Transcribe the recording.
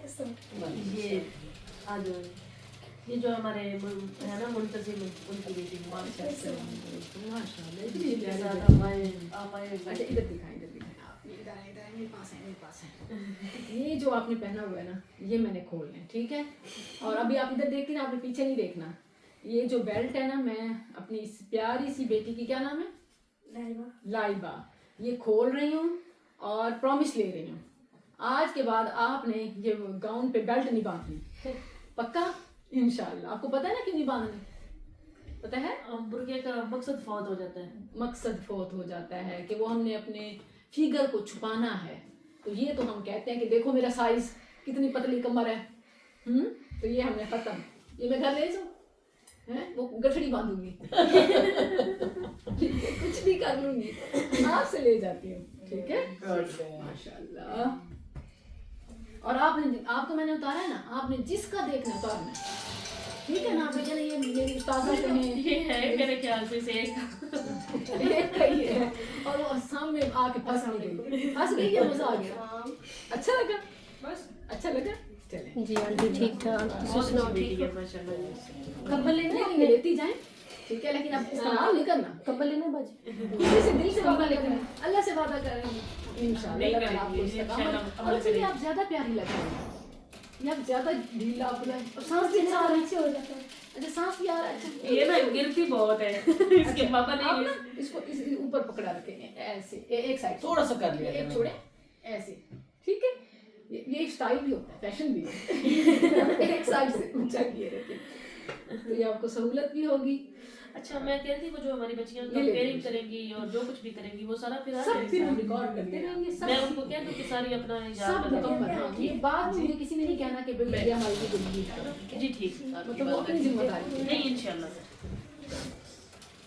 یہ آج یہ جو ہمارے ہے نا منتظم ان کی بیٹی ماشاء اللہ آپ آئے اچھا ادھر دکھائیں آپ ادھر آئے میرے پاس ہے یہ جو آپ نے پہنا ہوا ہے نا یہ میں نے کھولنا ہے ٹھیک ہے اور ابھی آپ ادھر دیکھتی نا آپ نے پیچھے نہیں دیکھنا یہ جو بیلٹ ہے نا میں اپنی اس پیاری سی بیٹی کی کیا نام ہے لائبہ یہ کھول رہی ہوں اور پرومس لے رہی ہوں آج کے بعد آپ نے یہ گاؤن پہ بیلٹ نہیں باندھنی پکا انشاءاللہ آپ کو پتہ ہے نا کیوں نہیں باندھنی پتہ ہے برقعے کا مقصد فوت ہو جاتا ہے مقصد فوت ہو جاتا ہے کہ وہ ہم نے اپنے فگر کو چھپانا ہے تو یہ تو ہم کہتے ہیں کہ دیکھو میرا سائز کتنی پتلی کمر ہے تو یہ ہم نے ختم یہ میں گھر لے جاؤں وہ گٹھڑی باندھوں گی کچھ بھی کر لوں گی آپ سے لے جاتی ہوں ٹھیک ہے ماشاء اللہ اور آپ کو میں نے اتارا ہے نا آپ نے جس کا دیکھنا اتارنا ٹھیک ہے نا آپ نے یہ میری استاذہ کہیں یہ ہے میرے خیال سے ایک کا ہی ہے اور وہ سامنے آ کے پھنس گئی ہے مزہ آ گیا اچھا لگا بس اچھا لگا چلیں جی آنٹی ٹھیک ٹھاک کمبل لینے لیتی جائیں ٹھیک ہے لیکن اب استعمال نہیں کرنا کمبل لینا باجی دل سے وعدہ لینا اللہ سے وعدہ کریں گے انشاءاللہ آپ کو استقامت آپ زیادہ پیاری لگ رہی ہیں یہ اب زیادہ ڈھیلا اور سانس بھی اچھے ہو جاتا ہے اچھا سانس بھی آ رہا ہے یہ نا گرتی بہت ہے اس کے پاپا نے اس کو اوپر پکڑا رکھے ہیں ایسے ایک سائڈ تھوڑا سا کر لیا ایک چھوڑے ایسے ٹھیک ہے یہ اسٹائل بھی ہوتا ہے فیشن بھی ہے ایک سائڈ سے اونچا کیے رکھے تو یہ آپ کو سہولت بھی ہوگی اچھا میں کہتی ہوں جو ہماری بچیاں کمپیئرنگ کریں گی اور جو کچھ بھی کریں گی وہ سارا پھر ہم ریکارڈ کرتے رہیں گے میں ان کو کہہ دوں کہ ساری اپنا سب مکمل یہ بات مجھے کسی نے نہیں کہنا کہ بھئی یہ ہماری زندگی ہے جی ٹھیک مطلب وہ اپنی ذمہ داری نہیں انشاءاللہ